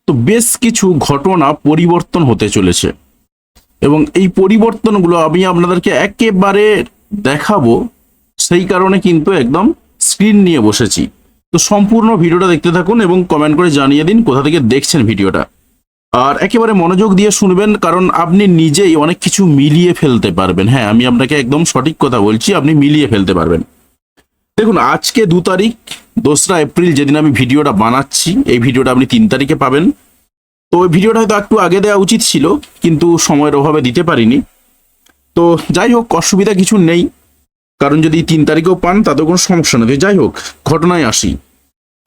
তো বেশ কিছু ঘটনা পরিবর্তন হতে চলেছে এবং এই পরিবর্তনগুলো আমি আপনাদেরকে একেবারে দেখাবো। সেই কারণে কিন্তু একদম স্ক্রিন নিয়ে বসেছি। তো সম্পূর্ণ ভিডিওটা দেখতে থাকুন এবং কমেন্ট করে জানিয়ে দিন কোথা থেকে দেখছেন ভিডিওটা। আর একেবারে মনোযোগ দিয়ে শুনবেন, কারণ আপনি নিজেই অনেক কিছু মিলিয়ে ফেলতে পারবেন। হ্যাঁ, আমি আপনাকে একদম সঠিক কথা বলছি, আপনি মিলিয়ে ফেলতে পারবেন। দেখুন, আজকে 2 তারিখ, 2রা এপ্রিল যেদিন আমি ভিডিওটা বানাচ্ছি, এই ভিডিওটা আপনি 3 তারিখে পাবেন। তো ওই ভিডিওটা হয়তো একটু আগে দেওয়া উচিত ছিল, কিন্তু সময়ের অভাবে দিতে পারিনি। তো যাই হোক, অসুবিধা কিছু নেই, কারণ যদি 3 তারিখেও পান তাতে কোনো সমস্যা নেই। যাই হোক, ঘটনায় আসি।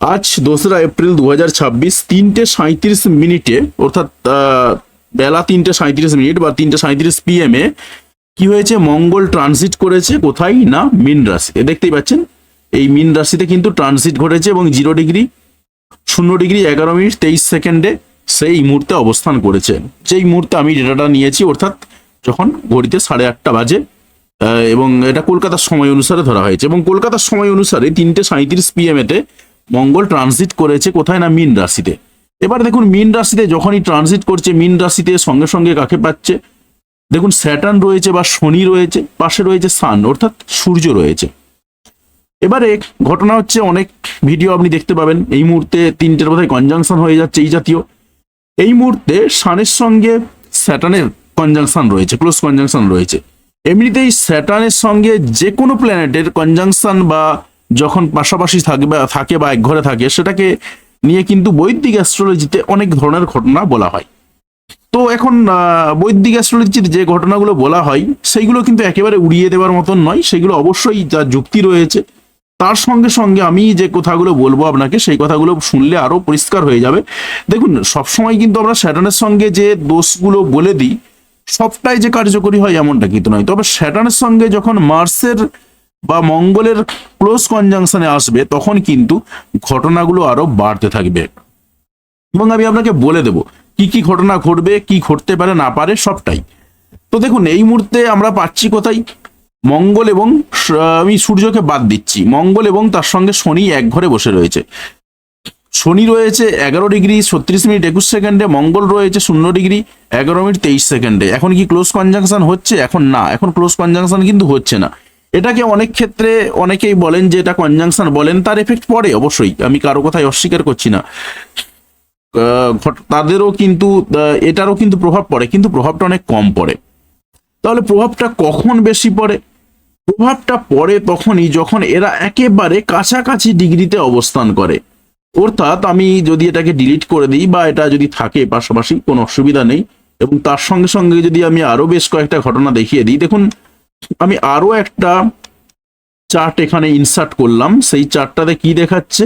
আজ 2রা এপ্রিল 2026 3:37 অর্থাৎ বেলা 3:37 বা 3:37 PM কি হয়েছে? মঙ্গল ট্রানজিট করেছে কোথায় না মীন রাশিতে। দেখতেই পাচ্ছেন এই মীন রাশিতে কিন্তু ট্রানজিট ঘটেছে এবং 0 ডিগ্রি 0 ডিগ্রি 11 মিনিট 23 সেকেন্ডে সেই মুহূর্তে অবস্থান করেছে। যেই মুহূর্তে আমি ডেটাটা নিয়েছি, অর্থাৎ যখন ঘড়িতে 8:30 বাজে, এবং এটা কলকাতার সময় অনুসারে ধরা হয়েছে। এবং কলকাতার সময় অনুসারে 3:37 PM মঙ্গল ট্রানজিট করেছে কোথায় না মীন রাশিতে। এবার দেখুন, মীন রাশিতে যখনই ট্রানজিট করছে, মীন রাশিতে সঙ্গে সঙ্গে কাকে পাচ্ছে? দেখুন, স্যাটার্ন রয়েছে বা শনি রয়েছে, পাশে রয়েছে সান অর্থাৎ সূর্য রয়েছে। এবারে ঘটনা হচ্ছে, অনেক ভিডিও আপনি দেখতে পাবেন এই মুহূর্তে 3টের বোধহয় কনজাংশন হয়ে যাচ্ছে এই জাতীয়। এই মুহূর্তে সানের সঙ্গে স্যাটার্নের কনজাংশন রয়েছে, ক্লোজ কনজাংশন রয়েছে। এমনিতেই স্যাটার্নের সঙ্গে যে কোনো প্ল্যানেটের কনজাংশন বা যখন পাশাপাশি থাকে বা এক ঘরে থাকে, সেটাকে নিয়ে কিন্তু বৈদিক অ্যাস্ট্রোলজিতে অনেক ধরনের ঘটনা বলা হয়। তো এখন বৈদিক অ্যাস্ট্রোলজির যে ঘটনাগুলো বলা হয় সেইগুলো কিন্তু একেবারে উড়িয়ে দেওয়ার মতন নয়, সেগুলো অবশ্যই যা যুক্তি রয়েছে। তার সঙ্গে সঙ্গে আমি যে কথাগুলো বলবো আপনাকে, সেই কথাগুলো শুনলে আরো পরিষ্কার হয়ে যাবে। দেখুন, সবসময় কিন্তু আমরা স্যাটার্নের সঙ্গে যে দোষগুলো বলে দিই সবটাই যে কার্যকরী হয় এমনটা কিন্তু নয়। তবে স্যাটার্নের সঙ্গে যখন মার্সের বা মঙ্গলের ক্লোজ কনজাংশনে আসবে, তখন কিন্তু ঘটনাগুলো আরো বাড়তে থাকবে এবং আমি আপনাকে বলে দেব কি কি ঘটনা ঘটবে, কি ঘটতে পারে না পারে সবটাই। তো দেখুন, এই মুহূর্তে আমরা পাচ্ছি কোথায়? মঙ্গল এবং আমি সূর্যকে বাদ দিচ্ছি, মঙ্গল এবং তার সঙ্গে শনি এক ঘরে বসে রয়েছে। শনি রয়েছে 11 ডিগ্রি 36 মিনিট 21 সেকেন্ডে, মঙ্গল রয়েছে 0 ডিগ্রি 11 মিনিট 23 সেকেন্ডে। এখন কি ক্লোজ কনজাংশন হচ্ছে? এখন না, এখন ক্লোজ কনজাংশন কিন্তু হচ্ছে না। এটাকে অনেক ক্ষেত্রে অনেকেই বলেন যে এটা কনজাংশন বলেন, তার এফেক্ট পড়ে অবশ্যই, আমি কারো কথাই অস্বীকার করছি না। তাদেরও কিন্তু এটারও কিন্তু প্রভাব পড়ে, কিন্তু প্রভাবটা অনেক কম পড়ে। তাহলে প্রভাবটা কখন বেশি পড়ে? প্রভাবটা পড়ে তখনই যখন এরা একেবারে কাছাকাছি ডিগ্রিতে অবস্থান করে। অর্থাৎ আমি যদি এটাকে ডিলিট করে দিই বা এটা যদি থাকে পাশাপাশি, কোনো অসুবিধা নেই। এবং তার সঙ্গে সঙ্গে যদি আমি আরো বেশ কয়েকটা ঘটনা দেখিয়ে দিই, দেখুন আমি আরো একটা চার্ট এখানে ইনসার্ট করলাম। সেই চার্টটাতে কি দেখাচ্ছে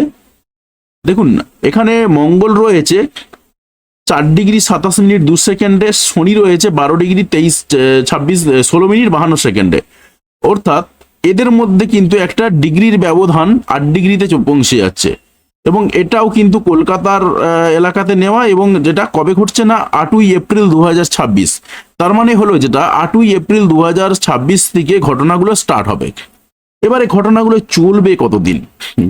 দেখুন, এখানে মঙ্গল রয়েছে 4 ডিগ্রি 27 মিনিট 2 সেকেন্ডে, শনি রয়েছে 12 ডিগ্রি 16 মিনিট 52 সেকেন্ডে। অর্থাৎ এদের মধ্যে কিন্তু একটা ডিগ্রির ব্যবধান 8 ডিগ্রিতে পৌঁছে যাচ্ছে। এবং এটাও কিন্তু কলকাতার এলাকাতে নেওয়া, এবং যেটা কবে ঘটছে না 8ই এপ্রিল 2026। তার মানে হলো যেটা 8ই এপ্রিল 2026 থেকে ঘটনাগুলো স্টার্ট হবে। এবারে ঘটনাগুলো চলবে কতদিন?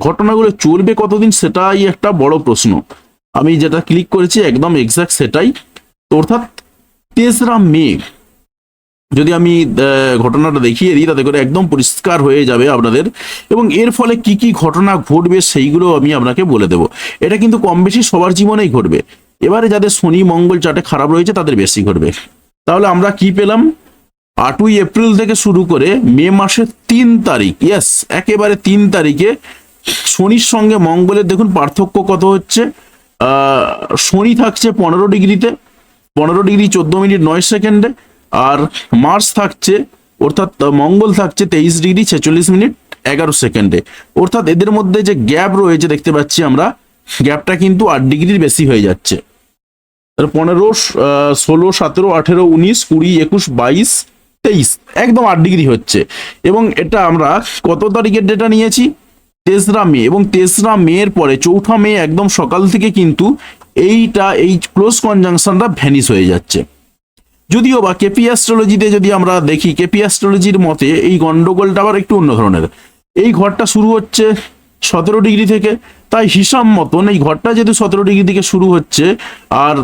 ঘটনাগুলো চলবে কতদিন সেটাই একটা বড় প্রশ্ন। আমি যেটা ক্লিক করেছি একদম এক্সাক্ট সেটাই। অর্থাৎ 3রা মে যদি আমি ঘটনাটা দেখিয়ে দিই, তাতে করে একদম পরিষ্কার হয়ে যাবে আপনাদের। এবং এর ফলে কি কি ঘটনা ঘটবে সেইগুলো আমি আপনাকে বলে দেব। এটা কিন্তু কম বেশি সবার জীবনেই ঘটবে। এবারে যাদের শনি মঙ্গল চার্টে খারাপ রয়েছে তাদের বেশি ঘটবে। তাহলে আমরা কি পেলাম? 8ই এপ্রিল থেকে শুরু করে মে মাসের 3 তারিখ, ইয়েস একেবারে 3 তারিখে শনির সঙ্গে মঙ্গলের দেখুন পার্থক্য কত হচ্ছে। শনি থাকছে 15 ডিগ্রিতে, 15 ডিগ্রি 14 মিনিট 9 সেকেন্ডে। আর মার্স থাকছে, অর্থাৎ মঙ্গল থাকছে 23 ডিগ্রি 46 মিনিট 11 সেকেন্ডে। অর্থাৎ এদের মধ্যে যে গ্যাপ রয়েছে দেখতে পাচ্ছি আমরা, গ্যাপটা কিন্তু 8 ডিগ্রির বেশি হয়ে যাচ্ছে। 15, 16, 17, 18, 19, 20, 21, 22, 23 একদম 8 ডিগ্রি হচ্ছে। এবং এটা আমরা কত তারিখের ডেটা নিয়েছি? 3রা মে। এবং 3রা মের পরে 4ঠা মে একদম সকাল থেকে কিন্তু এই ক্লোজ কনজাংশনটা ভ্যানিশ হয়ে যাচ্ছে। যদিও বা কেপি অ্যাস্ট্রোলজিতে যদি আমরা দেখি, কেপি অ্যাস্ট্রোলজির মতে এই গন্ডগোলটা আবার একটু অন্য ধরনের। এই ঘরটা শুরু হচ্ছে 17 ডিগ্রি থেকে, তাই হিসাব মতন এই ঘরটা যেহেতু 17 ডিগ্রি থেকে শুরু হচ্ছে আর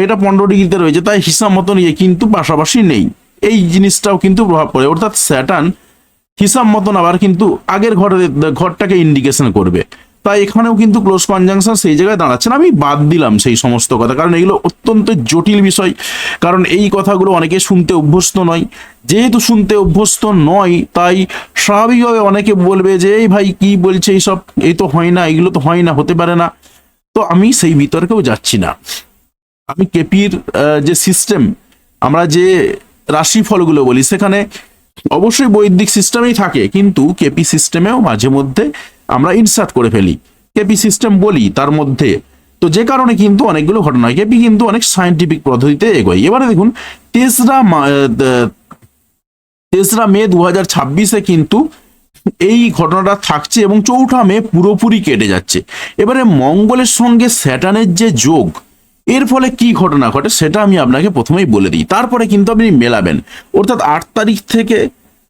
এটা 15 ডিগ্রিতে রয়েছে, তাই হিসাব মতন কিন্তু পাশাপাশি নেই। এই জিনিসটাও কিন্তু প্রভাব পড়ে, অর্থাৎ স্যাটার্ন হিসাব মতন আবার কিন্তু আগের ঘরটাকে ইন্ডিকেশন করবে। তাই এখানেও কিন্তু ক্লোজ কনজাংশন সেই জায়গায় দাঁড়াচ্ছে না। আমি বাদ দিলাম সেই সমস্ত কথা, কারণ এগুলো অত্যন্ত জটিল বিষয়, কারণ এই কথাগুলো অনেকে শুনতে অভ্যস্ত নয়। যেহেতু শুনতে অভ্যস্ত নয়, তাই স্বাভাবিকভাবে অনেকে বলবে যে এই ভাই কি বলছে এইসব, এই তো হয় না, এগুলো তো হয় না, হতে পারে না। তো আমি সেই বিতর্কেও যাচ্ছি না। আমি কেপির যে সিস্টেম, আমরা যে রাশিফলগুলো বলি, সেখানে অবশ্যই বৈদিক সিস্টেমেই থাকে, কিন্তু কেপি সিস্টেমেও মাঝে মধ্যে আমরা ইনসার্ট করে ফেলি, কেপি সিস্টেম বলি তার মধ্যে। তো যে কারণে কিন্তু অনেকগুলো ঘটনা হয়। কেপি কিন্তু অনেক সায়েন্টিফিক পদ্ধতিতে এগোয়। এবারে দেখুন 3রা মে 2026 কিন্তু এই ঘটনাটা থাকছে এবং 4ঠা মে পুরোপুরি কেটে যাচ্ছে। এবারে মঙ্গলের সঙ্গে স্যাটার্নের যে যোগ, এর ফলে কি ঘটনা ঘটে সেটা আমি আপনাকে প্রথমেই বলে দিই, তারপরে কিন্তু আপনি মেলাবেন। অর্থাৎ 8 তারিখ থেকে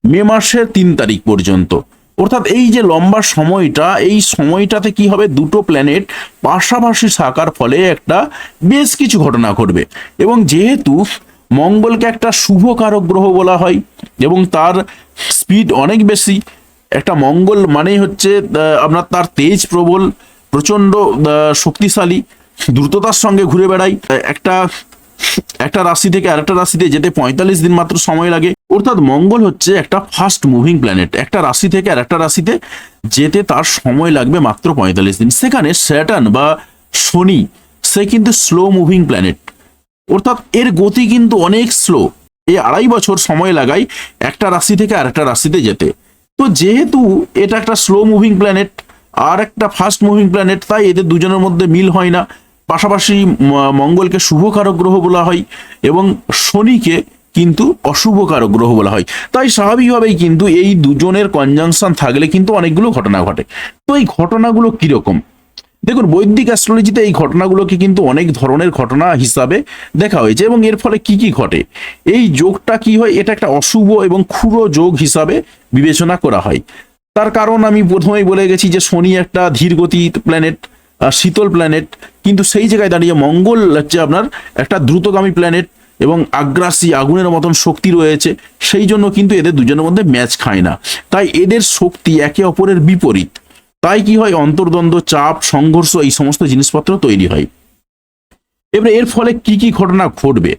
মে মাসের 3 তারিখ পর্যন্ত, অর্থাৎ এই যে লম্বা সময়টা, এই সময়টাতে কি হবে, দুটো প্ল্যানেট পাশাপাশি থাকার ফলে একটা বেশ কিছু ঘটনা ঘটবে। এবং যেহেতু মঙ্গলকে একটা শুভ কারক গ্রহ বলা হয় এবং তার স্পিড অনেক বেশি, একটা মঙ্গল মানেই হচ্ছে আপনার তার তেজ প্রবল, প্রচন্ড শক্তিশালী, দ্রুততার সঙ্গে ঘুরে বেড়ায়। একটা রাশি থেকে আরেকটা রাশিতে যেতে 45 দিন মাত্র সময় লাগে। অর্থাৎ মঙ্গল হচ্ছে একটা ফাস্ট মুভিং প্ল্যানেট, একটা রাশি থেকে আরেকটা রাশিতে যেতে তার সময় লাগবে মাত্র 45 দিন। সেখানে স্যাটার্ন বা শনি, সে কিন্তু স্লো মুভিং প্ল্যানেট, অর্থাৎ এর গতি কিন্তু অনেক স্লো। এই 2.5 বছর সময় লাগায় একটা রাশি থেকে আরেকটা রাশিতে যেতে। তো যেহেতু এটা একটা স্লো মুভিং প্ল্যানেট আর একটা ফাস্ট মুভিং প্ল্যানেট, তাই এদের দুজনের মধ্যে মিল হয় না। পাশাপাশি মঙ্গলকে শুভকারক গ্রহ বলা হয় এবং শনিকে কিন্তু অশুভকারক গ্রহ বলা হয়। তাই স্বাভাবিকভাবেই কিন্তু এই দুজনের কনজাংশন থাকলে কিন্তু অনেকগুলো ঘটনা ঘটে। তো এই ঘটনাগুলো কিরকম, দেখুন বৈদিক অ্যাস্ট্রোলজিতে এই ঘটনাগুলোকে কিন্তু অনেক ধরনের ঘটনা হিসাবে দেখা হয়েছে এবং এর ফলে কি কি ঘটে, এই যোগটা কি হয়, এটা একটা অশুভ এবং ক্ষুদ্র যোগ হিসাবে বিবেচনা করা হয়। তার কারণ আমি প্রথমেই বলে গেছি যে শনি একটা ধীরগতি প্ল্যানেট, শীতল প্ল্যানেট, কিন্তু সেই জায়গায় দাঁড়িয়ে মঙ্গল হচ্ছে আপনার একটা দ্রুতগামী প্ল্যানেট এবং আগ্রাসী আগুনের মতন শক্তি রয়েছে। সেই জন্য কিন্তু এদের দুজনের মধ্যে ম্যাচ খায় না, তাই এদের শক্তি একে অপরের বিপরীত। তাই কি হয়, অন্তর্দ্বন্দ্ব, চাপ, সংঘর্ষ, এই সমস্ত জিনিসপত্র তৈরি হয়। এবারে এর ফলে কি কি ঘটনা ঘটবে,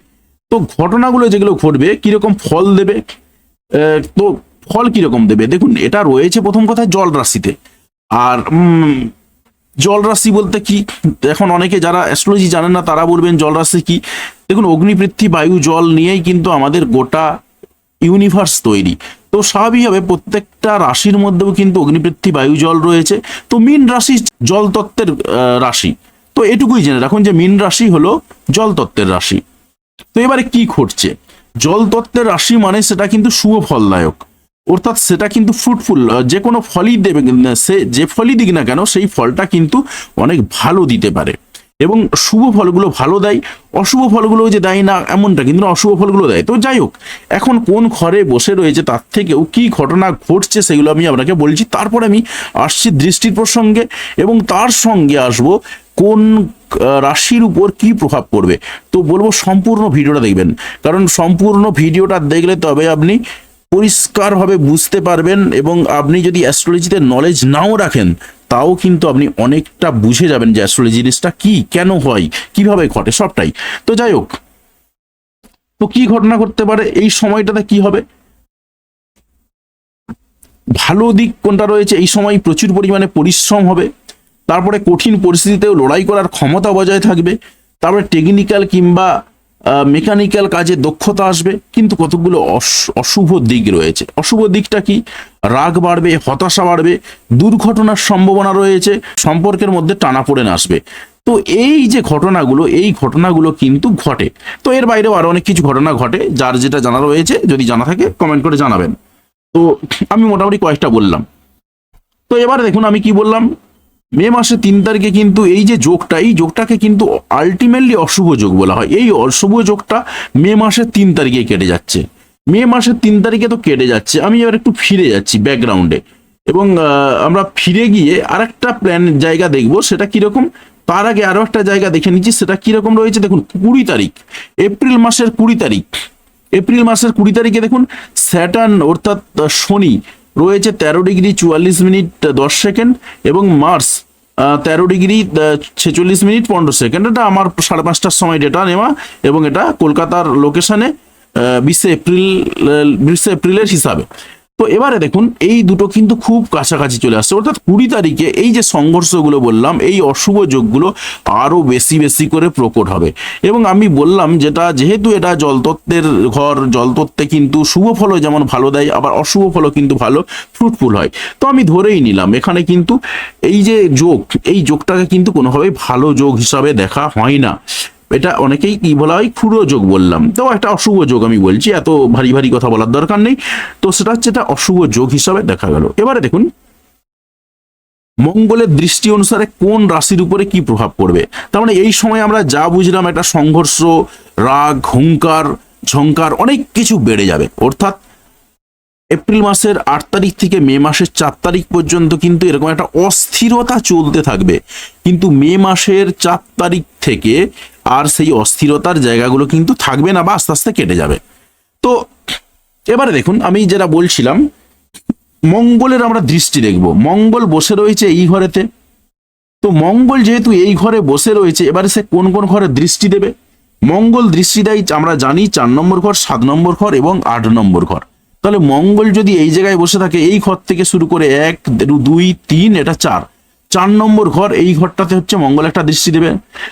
তো ঘটনাগুলো যেগুলো ঘটবে কিরকম ফল দেবে, তো ফল কিরকম দেবে, দেখুন এটা রয়েছে প্রথম কথা জল রাশিতে। আর জল রাশি বলতে কি, এখন অনেকে যারা অ্যাস্ট্রোলজি জানেন না তারা বলবেন জল রাশি কি। দেখুন অগ্নি, পৃথিবী, বায়ু, জল নিয়েই কিন্তু আমাদের গোটা ইউনিভার্স তৈরি। তো স্বাভাবিকভাবে প্রত্যেকটা রাশির মধ্যেও কিন্তু অগ্নি, পৃথিবী, বায়ু, জল রয়েছে। তো মীন রাশি জল তত্ত্বের রাশি, তো এটুকুই জেনে রাখুন যে মীন রাশি হলো জল তত্ত্বের রাশি। তো এবারে কি ঘটছে, জল তত্ত্বের রাশি মানে সেটা কিন্তু শুভ ফলদায়ক, অর্থাৎ সেটা কিন্তু ফ্রুটফুল, যে কোনো ফলই দেবে, সে যে ফলই দিক না কেন সেই ফলটা কিন্তু অনেক ভালো দিতে পারে এবং শুভ ফলগুলো ভালো দেয়। অশুভ ফলগুলো যে দেয় না এমনটা কিন্তু না, অশুভ ফলগুলো দেয়। তো যাই হোক, এখন কোন ঘরে বসে রয়েছে তার থেকেও কি ঘটনা ঘটছে সেগুলো আমি আপনাকে বলছি। তারপর আমি আসছি দৃষ্টির প্রসঙ্গে এবং তার সঙ্গে আসব কোন রাশির উপর কি প্রভাব পড়বে। তো বলবো সম্পূর্ণ ভিডিওটা দেখবেন, কারণ সম্পূর্ণ ভিডিওটা দেখলে তবে আপনি পরিষ্কারভাবে বুঝতে পারবেন এবং আপনি যদি অ্যাস্ট্রোলজিতে নলেজ নাও রাখেন তাও কিন্তু আপনি অনেকটা বুঝে যাবেন যে অ্যাস্ট্রোলজি জিনিসটা কি, কেন হয়, কিভাবে ঘটে, সবটাই। তো যাই হোক, তো কি ঘটনা ঘটতে পারে এই সময়টাতে, কি হবে, ভালো দিক কোনটা রয়েছে, এই সময় প্রচুর পরিমাণে পরিশ্রম হবে, তারপরে কঠিন পরিস্থিতিতেও লড়াই করার ক্ষমতা বজায় থাকবে, তারপরে টেকনিক্যাল কিংবা মেকানিক্যাল কাজে দক্ষতা আসবে। কিন্তু কতগুলো অশুভ দিক রয়েছে। অশুভ দিকটা কি, রাগ বাড়বে, হতাশা বাড়বে, দুর্ঘটনার সম্ভাবনা রয়েছে, সম্পর্কের মধ্যে টানাপোড়েন আসবে। তো এই যে ঘটনাগুলো, এই ঘটনাগুলো কিন্তু ঘটে। তো এর বাইরেও আরো অনেক কিছু ঘটনা ঘটে, যার যেটা জানা রয়েছে যদি জানা থাকে কমেন্ট করে জানাবেন। তো আমি মোটামুটি কয়েকটা বললাম। তো এবার দেখুন আমি কি বললাম, মে মাসে 3 তারিখে কিন্তু এই যে যোগটা, এই যোগটাকে কিন্তু আলটিমেটলি অশুভ যোগ বলা হয়। এই অশুভ যোগটা মে মাসের 3 তারিখে কেটে যাচ্ছে। মে মাসের 3 তারিখে তো কেটে যাচ্ছে, আমি এবার একটু ফিরে যাচ্ছি ব্যাকগ্রাউন্ডে। এবং আমরা ফিরে গিয়ে আরেকটা প্ল্যান জায়গা দেখব, সেটা কিরকম। তার আগে আরো একটা জায়গা দেখে নিচ্ছি, সেটা কিরকম রয়েছে। দেখুন 20 তারিখ, এপ্রিল মাসের 20 তারিখ, এপ্রিল মাসের 20 তারিখে দেখুন স্যাটার্ন অর্থাৎ শনি রয়েছে 13 ডিগ্রি 44 মিনিট 10 সেকেন্ড, এবং মার্স 13 ডিগ্রি 46 মিনিট 15 সেকেন্ড। এটা আমার 5:30টার সময় ডেটা নেওয়া, এবং এটা কলকাতার লোকেশনে 20 এপ্রিলের হিসাবে। তো এবারে দেখুন এই দুটো কিন্তু খুব কাছাকাছি চলে আসছে, অর্থাৎ 20 তারিখে এই যে সংঘর্ষগুলো বললাম, এই অশুভ যোগগুলো আরো বেশি বেশি করে প্রকট হবে। এবং আমি বললাম যেটা, যেহেতু এটা জলতত্ত্বের ঘর, জলতত্ত্বে কিন্তু শুভ ফলও যেমন ভালো দেয়, আবার অশুভ ফলও কিন্তু ভালো ফ্রুটফুল হয়। তো আমি ধরেই নিলাম এখানে কিন্তু এই যে যোগ, এই যোগটাকে কিন্তু কোনোভাবেই ভালো যোগ হিসাবে দেখা হয় না। এটা অনেকেই কি বলা হয়, ক্ষুদ্র যোগ বললাম, তো একটা অশুভ যোগ আমি বলছি, এত ভারী ভারী কথা বলার দরকার নেই। তো সেটা হচ্ছে এটা অশুভ যোগ হিসাবে দেখা গেল। এবারে দেখুন মঙ্গলের দৃষ্টি অনুসারে কোন রাশির উপরে কি প্রভাব পড়বে। তার মানে এই সময় আমরা যা বুঝলাম, একটা সংঘর্ষ, রাগ, হুঙ্কার, ঝংকার অনেক কিছু বেড়ে যাবে। অর্থাৎ এপ্রিল মাসের 8 তারিখ থেকে মে মাসের 4 তারিখ পর্যন্ত কিন্তু এরকম একটা অস্থিরতা চলতে থাকবে, কিন্তু মে মাসের 4 তারিখ থেকে আর সেই অস্থিরতার জায়গাগুলো কিন্তু থাকবে না, বা আস্তে আস্তে কেটে যাবে। তো এবারে দেখুন আমি যেটা বলছিলাম, মঙ্গলের আমরা দৃষ্টি দেখব। মঙ্গল বসে রয়েছে এই ঘরেতে, তো মঙ্গল যেহেতু এই ঘরে বসে রয়েছে, এবারে সে কোন কোন ঘরে দৃষ্টি দেবে। মঙ্গল দৃষ্টি দেয় আমরা জানি 4 নম্বর ঘর, 7 নম্বর ঘর এবং 8 নম্বর ঘর। তাহলে মঙ্গল যদি এই জায়গায় বসে থাকে, এই ঘর থেকে শুরু করে 1 2 3, এটা 4 নম্বর ঘর, এই ঘরটাতে হচ্ছে মঙ্গল একটা দৃষ্টি দেবে।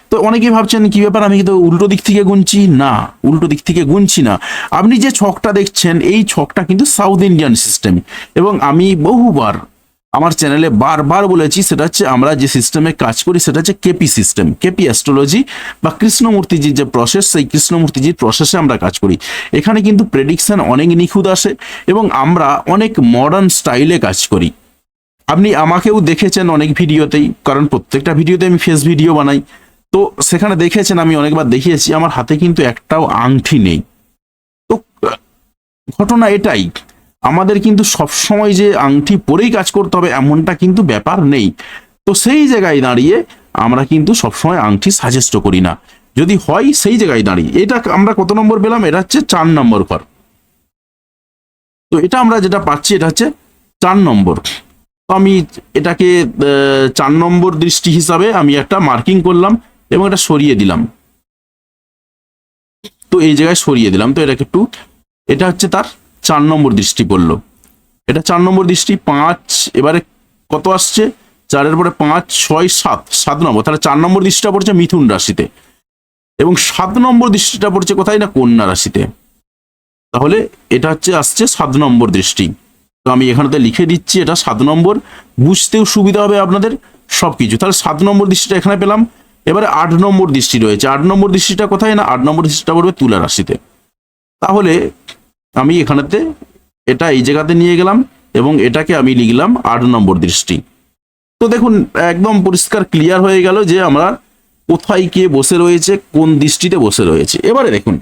তো অনেকেই ভাবছেন কি ব্যাপার, আমি কিন্তু উল্টো দিক থেকে গুনছি। না, উল্টো দিক থেকে গুনছি না। আপনি যে ছকটা দেখছেন, এই ছকটা কিন্তু সাউথ ইন্ডিয়ান সিস্টেম, এবং আমি বহুবার আমার চ্যানেলে বারবার বলেছি, সেটা হচ্ছে আমরা যে সিস্টেমে কাজ করি সেটা হচ্ছে কেপি সিস্টেম, কেপি অ্যাস্ট্রোলজি, বা কৃষ্ণমূর্তিজির যে প্রসেস, সেই কৃষ্ণমূর্তিজির প্রসেসে আমরা কাজ করি। এখানে কিন্তু প্রেডিকশন অনেক নিখুঁত আসে, এবং আমরা অনেক মডার্ন স্টাইলে কাজ করি। আপনি আমাকেও দেখেছেন অনেক ভিডিওতেই, কারণ প্রত্যেকটা ভিডিওতে আমি ফেস ভিডিও বানাই। তো সেখানে দেখেছেন, আমি অনেকবার দেখিয়েছি আমার হাতে কিন্তু একটাও আংটি নেই। তো ঘটনা এটাই, আমাদের কিন্তু সবসময় যে আংটি পরেই কাজ করতে হবে এমনটা কিন্তু ব্যাপার নেই। তো সেই জায়গায় দাঁড়িয়ে আমরা কিন্তু সবসময় আংটি সাজেস্ট করি না, যদি হয় সেই জায়গায় দাঁড়িয়ে। এটা আমরা কত নম্বর পেলাম, এটা হচ্ছে 4 নম্বর ঘর। তো এটা আমরা যেটা পাচ্ছি, এটা হচ্ছে 4 নম্বর। তো আমি এটাকে 4 নম্বর দৃষ্টি হিসাবে আমি একটা মার্কিং করলাম, এবং এটা সরিয়ে দিলাম। তো এই জায়গায় সরিয়ে দিলাম, তো এটাকে একটু, এটা হচ্ছে তার 4 নম্বর দৃষ্টি পড়লো। এটা 4 নম্বর দৃষ্টি। 5, এবারে কত আসছে, 4-এর পরে 5 6 7 নম্বর, তাহলে 4 নম্বর দৃষ্টিটা পড়ছে মিথুন রাশিতে, এবং 7 নম্বর দৃষ্টিটা পড়ছে কোথায় না, কন্যা রাশিতে। তাহলে এটা হচ্ছে আসছে 7 নম্বর দৃষ্টি। তো আমি এখানেতে লিখে দিচ্ছি, এটা 7 নম্বর, বুঝতেও সুবিধা হবে আপনাদের সবকিছু। তাহলে 7 নম্বর দৃষ্টিটা এখানে পেলাম। এবারে 8 নম্বর দৃষ্টি রয়েছে। 8 নম্বর দৃষ্টিটা কোথায় না, 8 নম্বর দৃষ্টিটা পড়বে তুলা রাশিতে। তাহলে আমি এখানেতে এটা এই জায়গাতে নিয়ে গেলাম, এবং এটাকে আমি লিখলাম 8 নম্বর দৃষ্টি। তো দেখুন একদম পরিষ্কার ক্লিয়ার হয়ে গেল যে আমরা কোথায় কে বসে রয়েছে, কোন দৃষ্টিতে বসে রয়েছে। এবারে দেখুন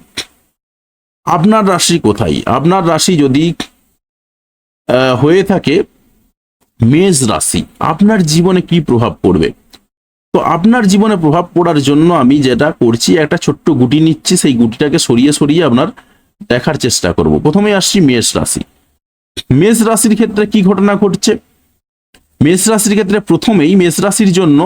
আপনার রাশি কোথায়। আপনার রাশি যদি হয়ে থাকে মেষ রাশি, আপনার জীবনে কি প্রভাব পড়বে। তো আপনার জীবনে প্রভাব পড়ার জন্য আমি যেটা করছি, একটা ছোট্ট গুটি নিচ্ছি, সেই গুটিটাকে সরিয়ে সরিয়ে আপনার দেখার চেষ্টা করব। প্রথমে আসছি মেষ রাশি। মেষ রাশির ক্ষেত্রে কি ঘটনা ঘটছে। মেষ রাশির ক্ষেত্রে প্রথমেই মেষ রাশির জন্য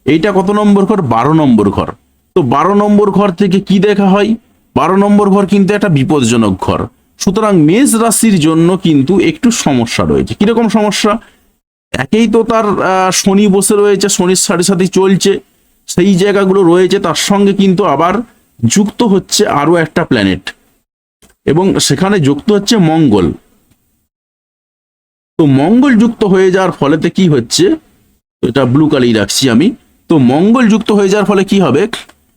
এইটা কত নম্বর ঘর, 12 নম্বর ঘর। তো 12 নম্বর ঘর থেকে কি দেখা হয়, 12 নম্বর ঘর কিন্তু একটা বিপজ্জনক ঘর। সুতরাং মেষ রাশির জন্য কিন্তু একটু সমস্যা রয়েছে। কিরকম সমস্যা, একেই তো তার শনি বসে রয়েছে, শনির সাথে সাথে চলছে, সেই জায়গাগুলো রয়েছে, তার সঙ্গে কিন্তু আবার যুক্ত হচ্ছে আরো একটা প্ল্যানেট, এবং সেখানে যুক্ত হচ্ছে মঙ্গল। তো মঙ্গল যুক্ত হয়ে যাওয়ার ফলেতে কি হচ্ছে, এটা ব্লু কালি রাখছি আমি। তো মঙ্গল যুক্ত হয়ে যাওয়ার ফলে কি হবে,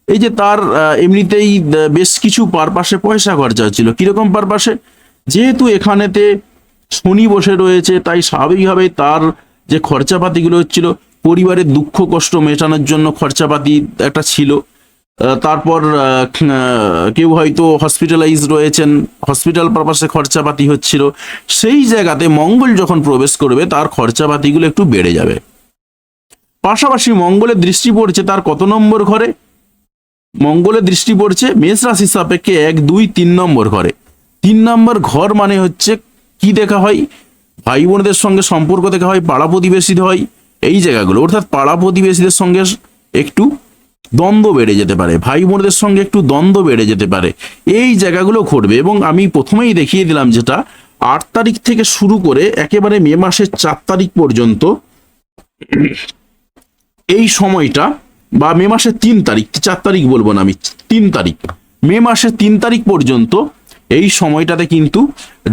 এই যে তার এমনিতেই বেশ কিছু পারপাসে পয়সা খরচা হচ্ছিল। কিরকম পারপাসে, যেহেতু এখানেতে শনি বসে রয়েছে, তাই স্বাভাবিকভাবে তার যে খরচাপাতিগুলো হচ্ছিল, পরিবারের দুঃখ কষ্ট মেটানোর জন্য খরচাপাতি একটা ছিল, তারপর কেউ হয়তো হসপিটালাইজ রয়েছেন, হসপিটাল পারপাসে খরচাপাতি হচ্ছিল, সেই জায়গাতে মঙ্গল যখন প্রবেশ করবে তার খরচাপাতিগুলো একটু বেড়ে যাবে। পাশাপাশি মঙ্গলের দৃষ্টি পড়ছে তার কত নম্বর ঘরে? মঙ্গলের দৃষ্টি পড়ছে মেষ রাশির সাপেক্ষে 1, 2, 3 নম্বর ঘরে। 3 নম্বর ঘর মানে হচ্ছে কি দেখা হয়? ভাই বোনদের সঙ্গে সম্পর্ক দেখা হয়, পাড়া প্রতিবেশীদের হয়, এই জায়গাগুলো। অর্থাৎ পাড়া প্রতিবেশীদের সঙ্গে একটু দ্বন্দ্ব বেড়ে যেতে পারে, ভাই বোনদের সঙ্গে একটু দ্বন্দ্ব বেড়ে যেতে পারে, এই জায়গাগুলো ঘটবে। এবং আমি প্রথমেই দেখিয়ে দিলাম যেটা 8 তারিখ থেকে শুরু করে একেবারে মে মাসের 4 তারিখ পর্যন্ত এই সময়টা, বা মে মাসের 3 তারিখ, 4 তারিখ বলবো না আমি, 3 তারিখ, মে মাসের 3 তারিখ পর্যন্ত এই সময়টাতে কিন্তু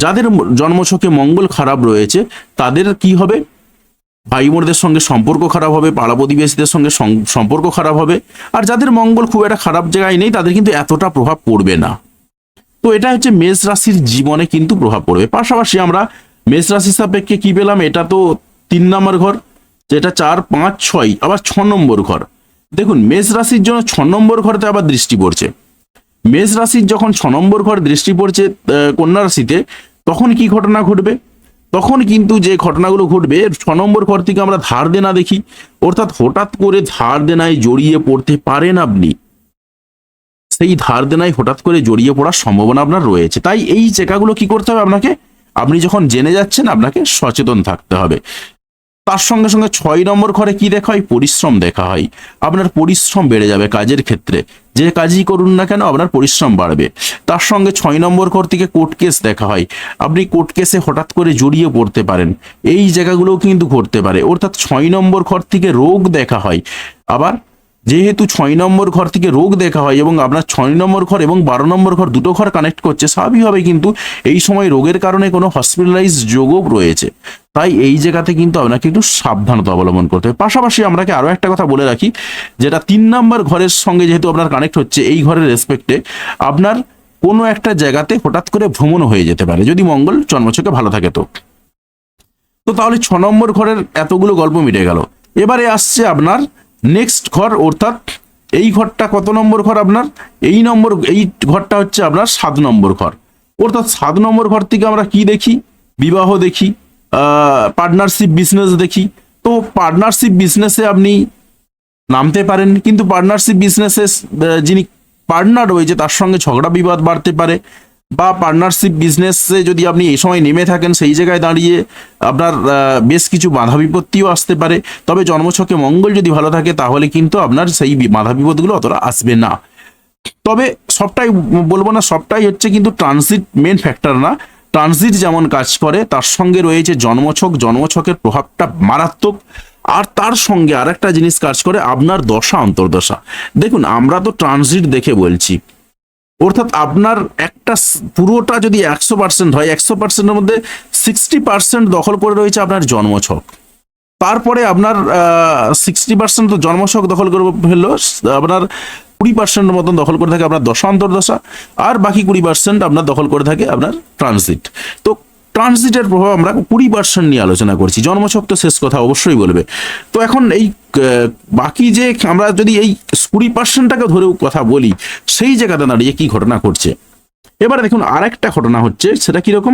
যাদের জন্মছকে মঙ্গল খারাপ রয়েছে তাদের কি হবে? ভাই বোনদের সঙ্গে সম্পর্ক খারাপ হবে, পাড়া প্রতিবেশীদের সঙ্গে সম্পর্ক খারাপ হবে। আর যাদের মঙ্গল খুব একটা খারাপ জায়গায় নেই তাদের কিন্তু এতটা প্রভাব পড়বে না। তো এটা হচ্ছে মেষ রাশির জীবনে কিন্তু প্রভাব পড়বে। পাশাপাশি আমরা মেষ রাশির সাপেক্ষে কি পেলাম? এটা তো 3 নম্বর ঘর, যেটা 4, 5, 6, আবার 6 নম্বর ঘর। দেখুন মেষ রাশির জন্য 6 নম্বর ঘরতে আবার দৃষ্টি পড়ছে। মেষ রাশির যখন 6 নম্বর ঘর দৃষ্টি পড়ছে কন্যা রাশিতে, তখন কি ঘটনা ঘটবে? তখন কিন্তু যে ঘটনাগুলো ঘটবে, 6 নম্বর ঘর থেকে আমরা ধার দেনা দেখি, অর্থাৎ হঠাৎ করে ধার দেনায় জড়িয়ে পড়তে পারেন আপনি। সেই ধার দেনায় হঠাৎ করে জড়িয়ে পড়ার সম্ভাবনা আপনার রয়েছে। তাই এই জায়গাগুলো কি করতে হবে আপনাকে? আপনি যখন জেনে যাচ্ছেন আপনাকে সচেতন থাকতে হবে। তার সঙ্গে সঙ্গে 6 নম্বর ঘরে কি দেখা হয়? পরিশ্রম দেখা হয়। আপনার পরিশ্রম বেড়ে যাবে কাজের ক্ষেত্রে, যে কাজই করুন না কেন আপনার পরিশ্রম বাড়বে। তার সঙ্গে 6 নম্বর ঘর থেকে কোর্ট কেস দেখা হয়, আপনি কোর্ট কেসে হঠাৎ করে জড়িয়ে পড়তে পারেন, এই জায়গাগুলোও কিন্তু ঘটতে পারে। অর্থাৎ 6 নম্বর ঘর থেকে রোগ দেখা হয়। আবার যেহেতু 6 নম্বর ঘর থেকে রোগ দেখা হয় এবং আপনার 6 নম্বর ঘর এবং 12 নম্বর ঘর দুটো ঘর কানেক্ট করছে, স্বাভাবিকভাবে কিন্তু এই সময় রোগের কারণে কোনো হসপিটালাইজ যোগও রয়েছে। তাই এই জায়গাতে কিন্তু আপনাকে একটু সাবধানতা অবলম্বন করতে হবে। পাশাপাশি আপনাকে আরো একটা কথা বলে রাখি, যেটা 3 নম্বর ঘরের সঙ্গে যেহেতু আপনার কানেক্ট হচ্ছে, এই ঘরের রেসপেক্টে আপনার কোনো একটা জায়গাতে হঠাৎ করে ভ্রমণ হয়ে যেতে পারে, যদি মঙ্গল জন্মছকে ভালো থাকে। তো তাহলে 6 নম্বর ঘরের এতগুলো গল্প মিটে গেল। এবারে আসছে আপনার নেক্সট ঘর, অর্থাৎ এই ঘরটা কত নম্বর ঘর আপনার? এই ঘরটা হচ্ছে আপনার 7 নম্বর ঘর। অর্থাৎ 7 নম্বর ঘর থেকে আমরা কি দেখি? বিবাহ দেখি, পার্টনারশিপ বিজনেস দেখি। তো পার্টনারশিপ বিজনেসে আপনি নামতে পারেন, কিন্তু পার্টনারশিপ বিজনেসে যিনি পার্টনার রয়েছে তার সঙ্গে ঝগড়া বিবাদ বাড়তে পারে, বা পার্টনারশিপ বিজনেসে যদি আপনি এই সময় নেমে থাকেন সেই জায়গায় দাঁড়িয়ে আপনার বেশ কিছু বাধা বিপত্তিও আসতে পারে। তবে জন্মছকে মঙ্গল যদি ভালো থাকে তাহলে কিন্তু আপনার সেই বাধা বিপদগুলো অতটা আসবে না। তবে সবটাই বলবো না, সবটাই হচ্ছে কিন্তু ট্রানজিট মেন ফ্যাক্টর না। ট্রানজিট যেমন কাজ করে তার সঙ্গে রয়েছে জন্মছকের প্রভাবটা মারাত্মক। আর তার সঙ্গে আর একটা জিনিস কাজ করে, আপনার দশা অন্তর্দশা। দেখুন আমরা তো ট্রানজিট দেখে বলছি, অর্থাৎ আপনার একটা পুরোটা যদি 100% হয়, 100%-এর মধ্যে 60% দখল করে রয়েছে আপনার জন্মছক। তারপরে আপনার 60% তো জন্মছক দখল করে ফেললো, আপনার 20% মতন দখল করে থাকে আপনার দশা অন্তর্দশা, আর বাকি 20% আপনার দখল করে থাকে আপনার ট্রানজিট। তো ট্রানজিটের প্রভাব আমরা 20% নিয়ে আলোচনা করছি, জন্মছক তো শেষ কথা অবশ্যই বলবে। তো এখন এই বাকি যে আমরা যদি এই 20%টাকে ধরেও কথা বলি, সেই জায়গাতে দাঁড়িয়ে কি ঘটনা ঘটছে। এবারে দেখুন আরেকটা ঘটনা হচ্ছে, সেটা কিরকম?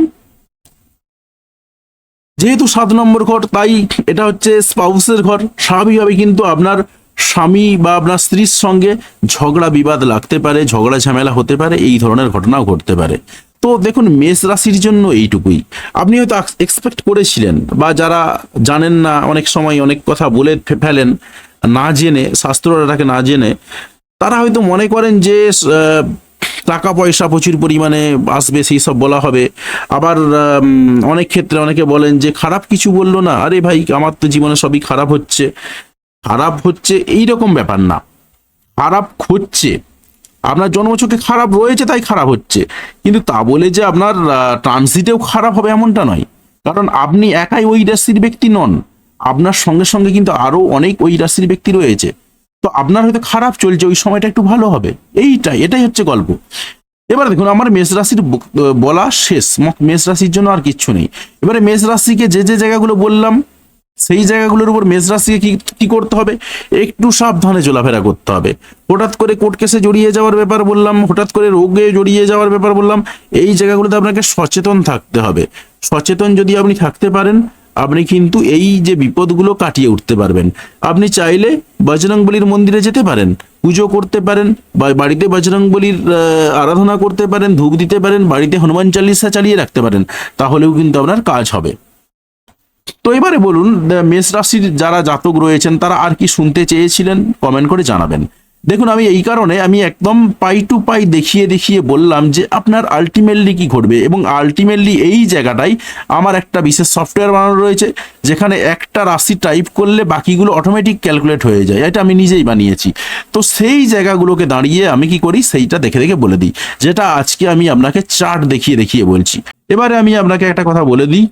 যেহেতু 7 নম্বর ঘর, তাই এটা হচ্ছে স্পাউসের ঘর। স্বাভাবিকভাবে কিন্তু আপনার স্বামী বা আপনার স্ত্রীর সঙ্গে ঝগড়া বিবাদ লাগতে পারে, ঝগড়া ঝামেলা হতে পারে, এই ধরনের ঘটনাও ঘটতে পারে। তো দেখুন মেষ রাশির জন্য এইটুকুই। আপনি হয়তো এক্সপেক্ট করেছিলেন, বা যারা জানেন না অনেক সময় অনেক কথা বলে ফেলেন না জেনে, শাস্ত্রটাকে না জেনে, তারা হয়তো মনে করেন যে টাকা পয়সা প্রচুর পরিমাণে আসবে, সেই সব বলা হবে। আবার অনেক ক্ষেত্রে অনেকে বলেন যে খারাপ কিছু বললো না, আরে ভাই আমার তো জীবনে সবই খারাপ হচ্ছে এইরকম ব্যাপার না। খারাপ হচ্ছে, আপনার জন্মছকে খারাপ রয়েছে তাই খারাপ হচ্ছে, কিন্তু তা বলে যে আপনার ট্রানজিটেও খারাপ হবে এমনটা নয়। কারণ আপনি একাই ওই রাশির ব্যক্তি নন, আপনার সঙ্গে সঙ্গে কিন্তু আরো অনেক ওই রাশির ব্যক্তি রয়েছে। তো আপনার হয়তো খারাপ চলছে, ওই সময়টা একটু ভালো হবে, এটাই হচ্ছে গল্প। এবার দেখুন আমার মেষ রাশির বলা শেষ, মেষ রাশির জন্য আর কিচ্ছু নেই। এবারে মেষ রাশিকে যে জায়গাগুলো বললাম সেই জায়গাগুলোর উপর মেষ রাশিকে কি কি করতে হবে, একটু সাবধানে চলাফেরা করতে হবে। হঠাৎ করে কোর্ট কেসে জড়িয়ে যাওয়ার ব্যাপার বললাম, হঠাৎ করে রোগে জড়িয়ে যাওয়ার ব্যাপার বললাম, এই জায়গাগুলোতে আপনাকে সচেতন থাকতে হবে। সচেতন যদি আপনি থাকতে পারেন, আপনি কিন্তু এই যে বিপদগুলো কাটিয়ে উঠতে পারবেন। আপনি চাইলে বজরংবলীর মন্দিরে যেতে পারেন, পুজো করতে পারেন, বা বাড়িতে বজরংবলীর আরাধনা করতে পারেন, ধূপ দিতে পারেন, বাড়িতে হনুমান চালিসা চালিয়ে রাখতে পারেন, তাহলেও কিন্তু আপনার কাজ হবে। তো এবারে বলুন, মেষ রাশির যারা জাতক রয়েছেন তারা আর কি শুনতে চেয়েছিলেন কমেন্ট করে জানাবেন। দেখুন, আমি এই কারণে আমি একদম পাই টু পাই দেখিয়ে দেখিয়ে বললাম যে আপনার আলটিমেটলি কি ঘটবে, এবং আলটিমেটলি এই জায়গাটাই আমার একটা বিশেষ সফটওয়্যার বানানো রয়েছে, যেখানে একটা রাশি টাইপ করলে বাকিগুলো অটোমেটিক ক্যালকুলেট হয়ে যায়। এটা আমি নিজেই বানিয়েছি। তো সেই জায়গাগুলোকে দাঁড়িয়ে আমি কি করি সেইটা দেখে দেখে বলে দিই, যেটা আজকে আমি আপনাকে চার্ট দেখিয়ে দেখিয়ে বলছি। এবারে আমি আপনাকে একটা কথা বলে দিই,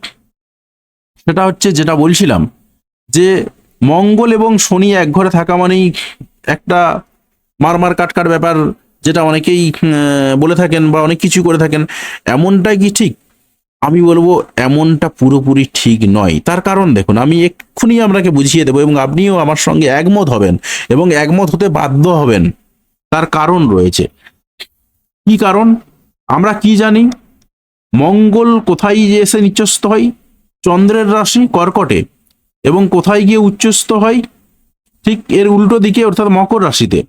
সেটা হচ্ছে যেটা বলছিলাম যে মঙ্গল এবং শনি এক ঘরে থাকা মানেই একটা মারমার কাটকার ব্যাপার, যেটা অনেকেই বলে থাকেন বা অনেক কিছু করে থাকেন। এমনটাই কি ঠিক? আমি বলবো এমনটা পুরোপুরি ঠিক নয়। তার কারণ দেখুন, আমি এক্ষুনি আপনাকে বুঝিয়ে দেবো এবং আপনিও আমার সঙ্গে একমত হবেন এবং একমত হতে বাধ্য হবেন। তার কারণ রয়েছে। কি কারণ? আমরা কি জানি, মঙ্গল কোথায় যে এসে নিচস্থ হয়? চন্দ্রের রাশি কর্কটে। এবং কোথায় গিয়ে উচ্চস্থ হয়? ঠিক এর উল্টো দিকে, অর্থাৎ মকর রাশিতে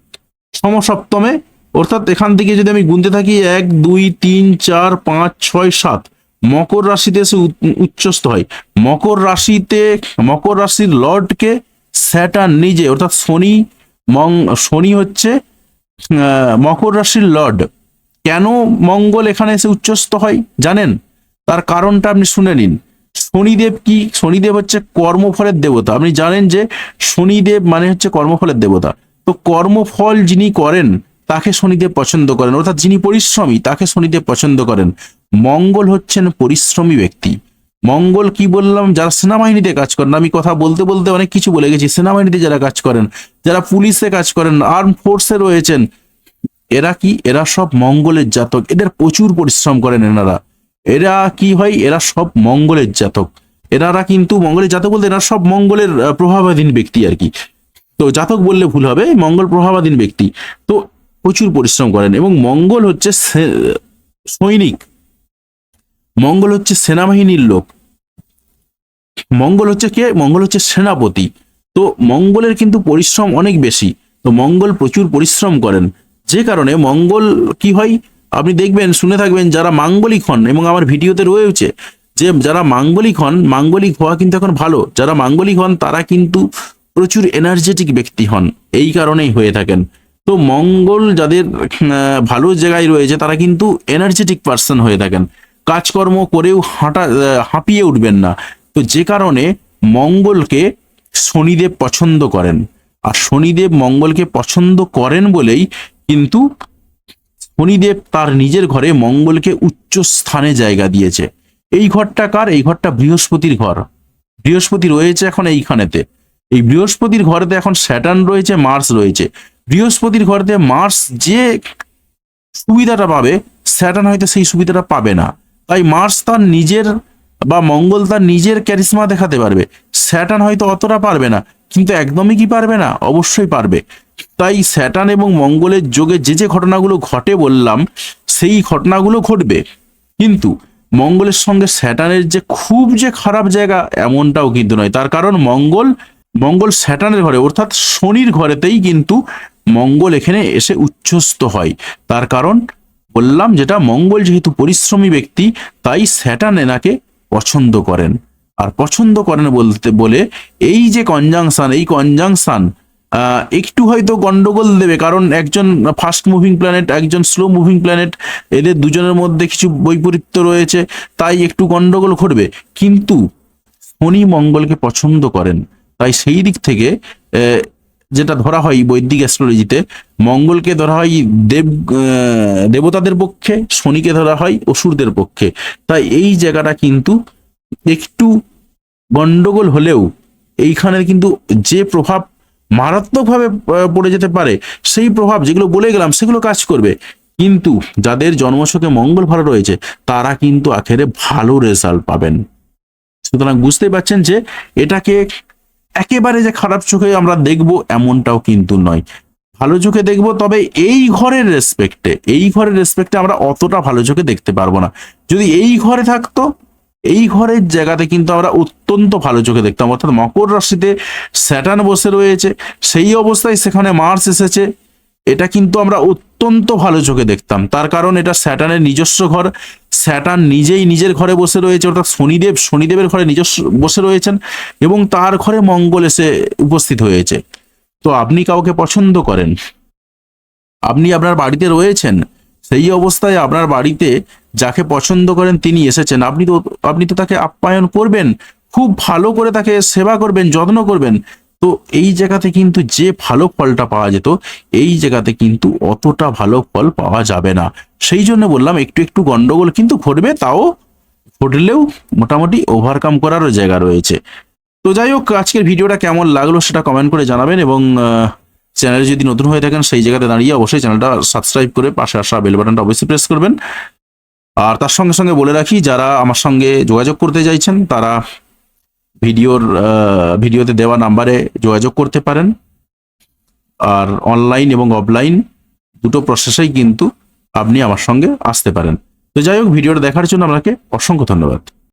সমসপ্তমে। অর্থাৎ এখান থেকে যদি আমি গুনতে থাকি 1 2 3 4 5 6 7, মকর রাশিতে এসে উচ্চস্থ হয়। মকর রাশিতে, মকর রাশির লর্ডকে স্যাটার্ন নিজে, অর্থাৎ শনি। শনি হচ্ছে মকর রাশির লর্ড। কেন মঙ্গল এখানে এসে উচ্চস্থ হয় জানেন? তার কারণটা আপনি শুনে নিন। শনিদেব কি? শনিদেব হচ্ছে কর্মফলের দেবতা। আপনি জানেন যে শনিদেব মানে হচ্ছে কর্মফলের দেবতা। তো কর্মফল যিনি করেন তাকে শনিদেব পছন্দ করেন, অর্থাৎ যিনি পরিশ্রমী তাকে শনিদেব পছন্দ করেন। মঙ্গল হচ্ছেন পরিশ্রমী ব্যক্তি। মঙ্গল কি বললাম, যারা সেনাবাহিনীতে কাজ করেন, আমি কথা বলতে বলতে অনেক কিছু বলে গেছি। সেনাবাহিনীতে যারা কাজ করেন, যারা পুলিশে কাজ করেন, আর্ম ফোর্সে রয়েছেন, এরা কি? এরা সব মঙ্গলের জাতক। এদের প্রচুর পরিশ্রম করেন এনারা। এরা কি হয়? এরা সব মঙ্গলের জাতক। এনারা কিন্তু মঙ্গলের জাতক বলতে এরা সব মঙ্গলের প্রভাবাধীন ব্যক্তি আর কি। তো জাতক বললে ভুল হবে, মঙ্গল প্রভাবাধীন ব্যক্তি। তো প্রচুর পরিশ্রম করেন। এবং মঙ্গল হচ্ছে সৈনিক, মঙ্গল হচ্ছে সেনাবাহিনীর লোক, মঙ্গল হচ্ছে কে? মঙ্গল হচ্ছে সেনাপতি। তো মঙ্গলের কিন্তু পরিশ্রম অনেক বেশি। তো মঙ্গল প্রচুর পরিশ্রম করেন, যে কারণে মঙ্গল কি হয় আপনি দেখবেন, শুনে থাকবেন, যারা মাঙ্গলিক হন, এবং আমার ভিডিওতে রয়েছে যে যারা মাঙ্গলিক হন, মাঙ্গলিক হওয়া কিন্তু এখন ভালো। যারা মাঙ্গলিক হন তারা কিন্তু প্রচুর এনার্জেটিক ব্যক্তি হন, এই কারণেই হয়ে থাকেন। তো মঙ্গল যাদের ভালো জায়গায় রয়েছে তারা কিন্তু এনার্জেটিক পার্সন হয়ে থাকেন। কাজকর্ম করেও হাঁপিয়ে উঠবেন না। তো যে কারণে মঙ্গলকে শনিদেব পছন্দ করেন। আর শনিদেব মঙ্গলকে পছন্দ করেন বলেই কিন্তু শনিদেব তার নিজের ঘরে মঙ্গলকে উচ্চ স্থানে জায়গা দিয়েছে। এই ঘরটা কার? এই ঘরটা বৃহস্পতির ঘর। বৃহস্পতি রয়েছে এখন এইখানেতে। এই বৃহস্পতির ঘরেতে এখন স্যাটার্ন রয়েছে, মার্স রয়েছে। বৃহস্পতির ঘরেতে মার্স যে সুবিধাটা পাবে, স্যাটার্ন হয়তো সেই সুবিধাটা পাবে না। তাই মার্স তার নিজের বা মঙ্গল তার নিজের ক্যারিসমা দেখাতে পারবে, স্যাটার্ন হয়তো অতটা পারবে না। কিন্তু একদমই কি পারবে না? অবশ্যই পারবে। তাই স্যাটার্ন এবং মঙ্গলের যোগে যে যে ঘটনাগুলো ঘটে বললাম, সেই ঘটনাগুলো ঘটবে। কিন্তু মঙ্গলের সঙ্গে স্যাটার্নের যে খুব যে খারাপ জায়গা, এমনটাও কিন্তু নয়। তার কারণ মঙ্গল স্যাটার্নের ঘরে, অর্থাৎ শনির ঘরেতেই কিন্তু মঙ্গল এখানে এসে উচ্চস্থ হয়। তার কারণ বললাম, যেটা মঙ্গল যেহেতু পরিশ্রমী ব্যক্তি, তাই স্যাটার্ন এনাকে পছন্দ করেন। আর পছন্দ করেন বলতে বলে এই যে কনজাংশন, এই কনজাংশন একটু হয়তো গন্ডগোল দেবে, কারণ একজন ফাস্ট মুভিং প্ল্যানেট, একজন স্লো মুভিং প্ল্যানেট, এদের দুজনের মধ্যে কিছু বৈপরীত্য রয়েছে, তাই একটু গন্ডগোল ঘটবে। কিন্তু শনি মঙ্গলকে পছন্দ করেন, তাই সেই দিক থেকে যেটা ধরা হয় বৈদিক অ্যাস্ট্রোলজিতে, মঙ্গলকে ধরা হয় দেবতাদের পক্ষে, শনিকে ধরা হয় অসুরদের পক্ষে। তাই এই জায়গাটা কিন্তু একটু গন্ডগোল হলেও এইখানে কিন্তু যে প্রভাব মারাত্মকভাবে পড়ে যেতে পারে, সেই প্রভাব যেগুলো বলে গেলাম সেগুলো কাজ করবে। কিন্তু যাদের জন্মছকে মঙ্গল ভালো রয়েছে তারা কিন্তু আখেরে ভালো রেজাল্ট পাবেন। সুতরাং বুঝতেই পারছেন যে এটাকে একেবারে যে খারাপ চোখে আমরা দেখব এমনটাও কিন্তু নয়, ভালো চোখে দেখবো। তবে এই ঘরের রেসপেক্টে আমরা অতটা ভালো চোখে দেখতে পারবো না। যদি এই ঘরে থাকতো, এই ঘরের জায়গাতে কিন্তু আমরা অত্যন্ত ভালো চোখে দেখতাম। অর্থাৎ মকর রাশিতে স্যাটার্ন বসে রয়েছে, সেই অবস্থায় সেখানে মার্স এসেছে, এটা কিন্তু আমরা অত্যন্ত ভালো চোখে দেখতাম। তার কারণ এটা স্যাটার্নের নিজস্ব ঘর, স্যাটার্ন নিজেই নিজের ঘরে বসে রয়েছে, অর্থাৎ শনিদেবের ঘরে নিজস্ব বসে রয়েছেন, এবং তার ঘরে মঙ্গল এসে উপস্থিত হয়েছে। তো আপনি কাউকে পছন্দ করেন, আপনি আপনার বাড়িতে রয়েছেন, সেই অবস্থায় আপনার বাড়িতে যাকে পছন্দ করেন তিনি এসেছেন, আপনি তো তাকে আপ্যায়ন করবেন, খুব ভালো করে তাকে সেবা করবেন, যত্ন করবেন। তো এই জায়গাতে কিন্তু যে ভালো ফলটা পাওয়া যেত, এই জায়গাতে কিন্তু অতটা ভালো ফল পাওয়া যাবে না। সেই জন্য বললাম একটু একটু গন্ডগোল কিন্তু ঘটবে, তাও ঘটলেও মোটামুটি ওভারকাম করারও জায়গা রয়েছে। তো যাই হোক, আজকের ভিডিওটা কেমন লাগলো সেটা কমেন্ট করে জানাবেন, এবং চ্যানেলে যদি নতুন হয়ে থাকেন সেই জায়গাতে দাঁড়িয়ে অবশ্যই চ্যানেলটা সাবস্ক্রাইব করে পাশে আসা বেল বাটনটা অবশ্যই প্রেস করবেন। আর তার সঙ্গে সঙ্গে বলে রাখি, যারা আমার সঙ্গে যোগাযোগ করতে চাইছেন তারা ভিডিওতে দেওয়া নাম্বারে যোগাযোগ করতে পারেন। আর অনলাইন এবং অফলাইন দুটো প্রসেসেই কিন্তু আপনি আমার সঙ্গে আসতে পারেন। তো যাই হোক, ভিডিওটা দেখার জন্য আপনাকে অসংখ্য ধন্যবাদ।